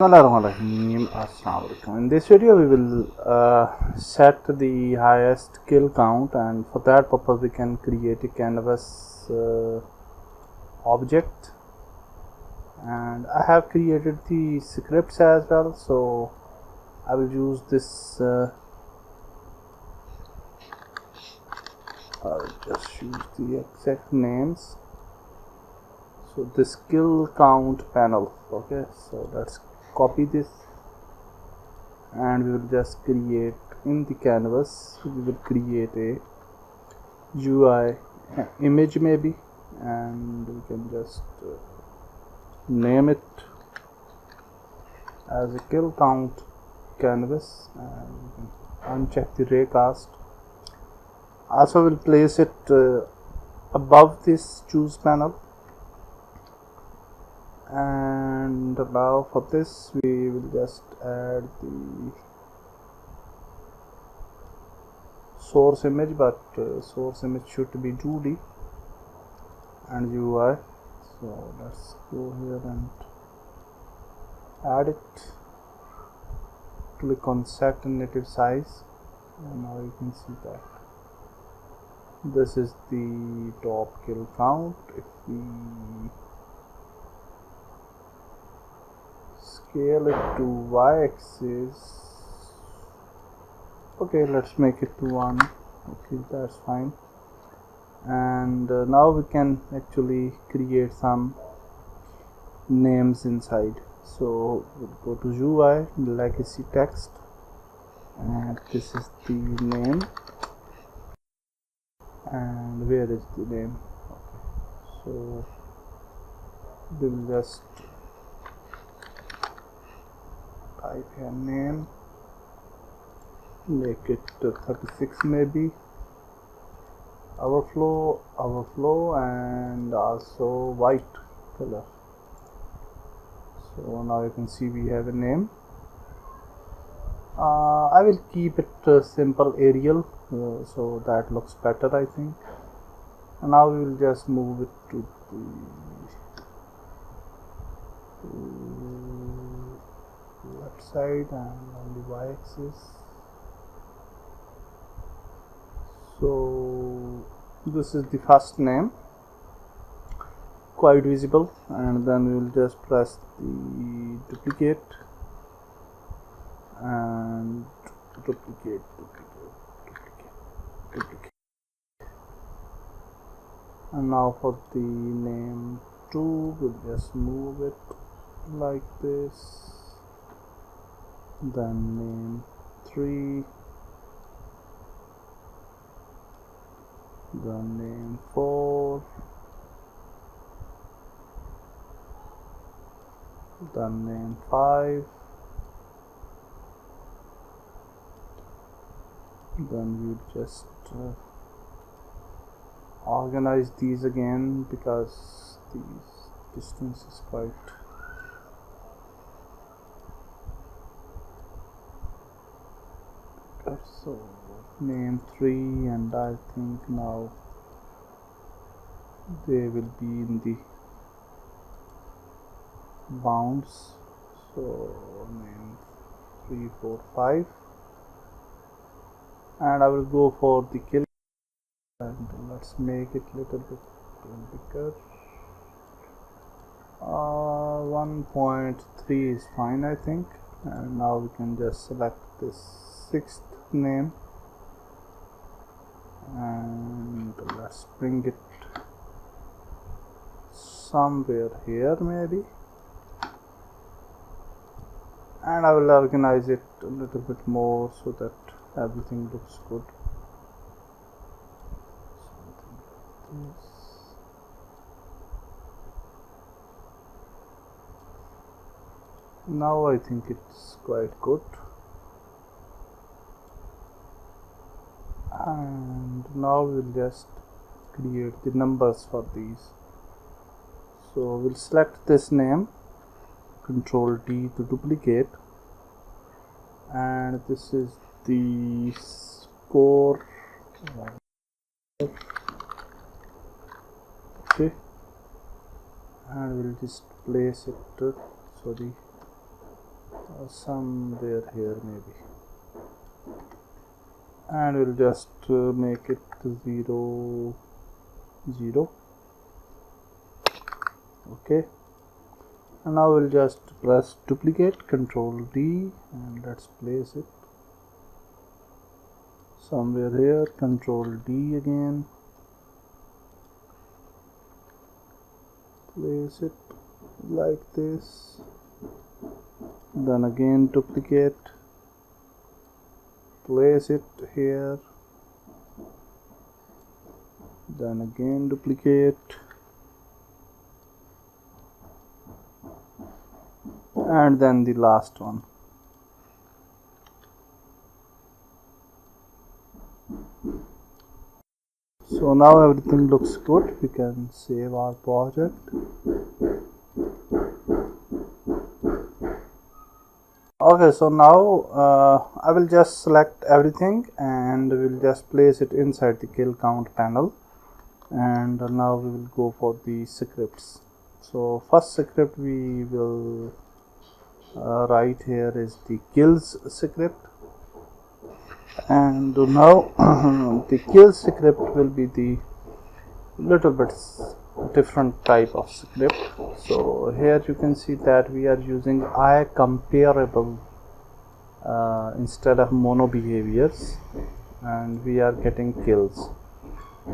Assalamualaikum. In this video we will set the highest kill count, and for that purpose we can create a canvas object, and I have created the scripts as well, so I will use this I'll just use the exact names. So this kill count panel, okay, so let's copy this and we will just create in the canvas. We will create a UI image maybe, and we can just name it as a kill count canvas, and we can uncheck the raycast. Also we'll place it above this choose panel, and now for this we will just add the source image, but source image should be 2D and UI. So let's go here and add it, click on set native size, and now you can see that this is the top kill count. If we scale it to y-axis, okay, let's make it to 1. Okay, that's fine. And now we can actually create some names inside. So we'll go to UI, legacy text, and this is the name, and where is the name? Okay, so we will just type here name, make it 36 maybe, overflow, and also white color. So now you can see we have a name. I will keep it simple Arial, so that looks better, I think. And now we will just move it to the left side and on the y-axis. So this is the first name, quite visible, and then we will just press the duplicate and duplicate. And now for the name 2, we'll just move it like this. Then name 3, then name 4, then name 5, then we'll just organize these again because these distance is quite good. So name 3, and I think now they will be in the bounds. So name 3, 4, 5, and I will go for the kill, and let's make it little bit bigger. 1.3 is fine, I think. And now we can just select this 6th name, and let's bring it somewhere here maybe, and I will organize it a little bit more so that everything looks good. Something like this. Now I think it's quite good, and now we'll just create the numbers for these. So we'll select this name, Control D to duplicate, and this is the score. Okay, and we'll just place it, sorry, somewhere here maybe, and we'll just make it 0 0. Okay, and now we'll just press duplicate, Control D, and let's place it somewhere here. Control D again, place it like this, then again duplicate, place it here, then again duplicate, and then the last one. So now everything looks good. We can save our project. Okay, so now I will just select everything and we'll just place it inside the kill count panel, and now we will go for the scripts. So first script we will write here is the kills script, and now the kill script will be the little bit different type of script. So here you can see that we are using I comparable instead of mono behaviors, and we are getting kills.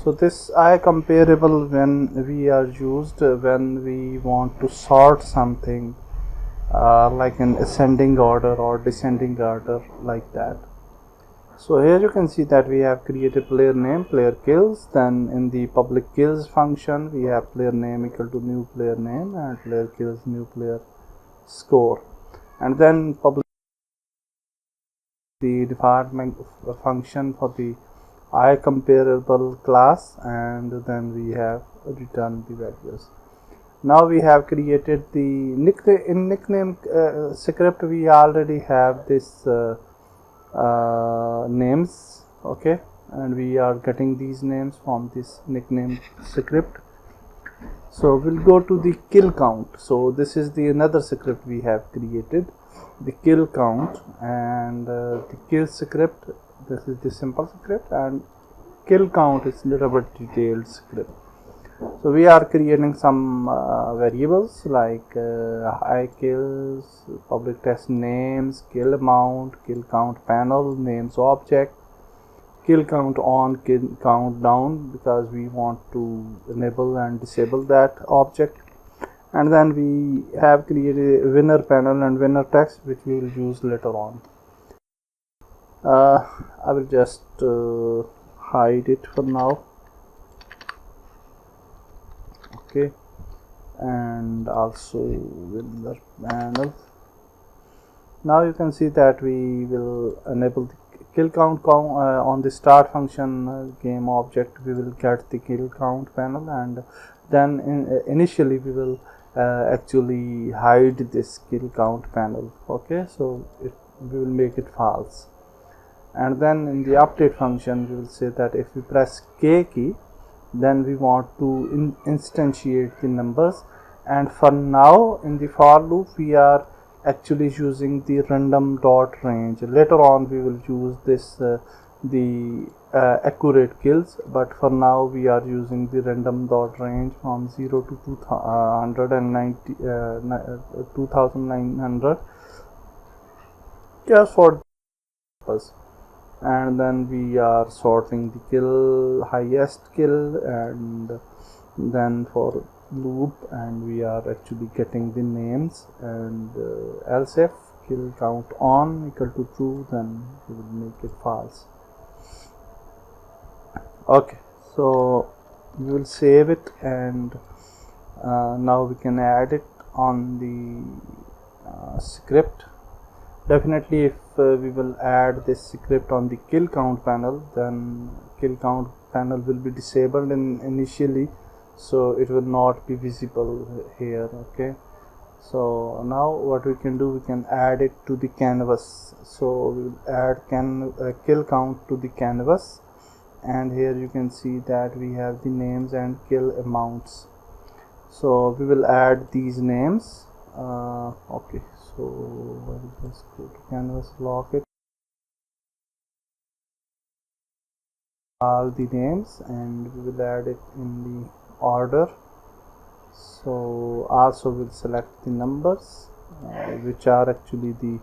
So this I comparable when we are used when we want to sort something like in ascending order or descending order, like that. So here you can see that we have created player name, player kills, then in the public kills function we have player name equal to new player name and player kills new player score, and then public the department function for the I comparable class, and then we have returned the values. Now we have created the nickname script. We already have this names, okay, and we are getting these names from this nickname script. So we'll go to the kill count. So this is the another script we have created, the kill count, and the kill script, this is the simple script, and kill count is little bit detailed script. So we are creating some variables like I kills, public test names, kill amount, kill count panel, names object, kill count on, kill count down, because we want to enable and disable that object. And then we have created a winner panel and winner text, which we will use later on. I will just hide it for now. Okay, and also winner panel. Now you can see that we will enable the kill count on the start function game object. We will get the kill count panel, and then initially we will actually hide this kill count panel. Okay, so we will make it false, and then in the update function we will say that if we press K key, then we want to instantiate the numbers. And for now in the for loop we are actually using the random dot range. Later on we will use this the accurate kills, but for now we are using the random dot range from 0 to 2900 just for purpose. And then we are sorting the kill, highest kill, and then for loop, and we are actually getting the names, and else if kill count on equal to true, then we will make it false. Okay, so we will save it, and now we can add it on the script. Definitely if we will add this script on the kill count panel, then kill count panel will be disabled initially, so it will not be visible here. Okay, so now what we can do, we can add it to the canvas. So we will add kill count to the canvas, and here you can see that we have the names and kill amounts. So we will add these names. Okay, So I'll just go to canvas, lock it, all the names, and we will add it in the order. So also we'll select the numbers which are actually the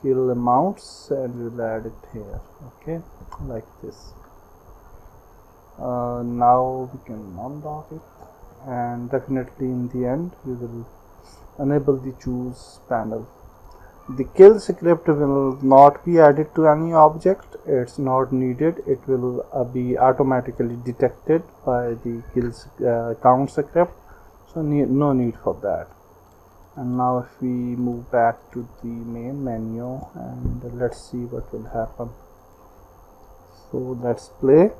kill amounts, and we'll add it here. Okay, like this. Now we can unlock it, and definitely in the end we will enable the choose panel. The kill script will not be added to any object, it's not needed. It will be automatically detected by the kill count script, so no need for that. And now if we move back to the main menu, and let's see what will happen. So let's play,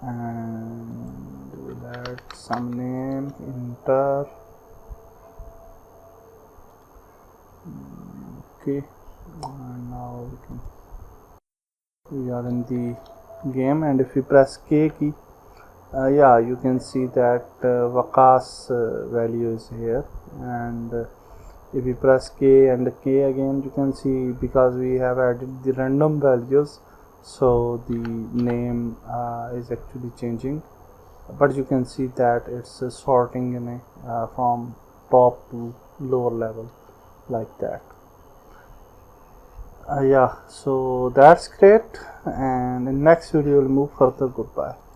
and we'll add some name, enter. Okay, and now we are in the game, and if we press K key, yeah, you can see that Waqas value is here, and if we press K and K again, you can see, because we have added the random values, so the name is actually changing, but you can see that it's sorting in from top to lower level, like that. Yeah, so that's great, and in next video we'll move further. Goodbye.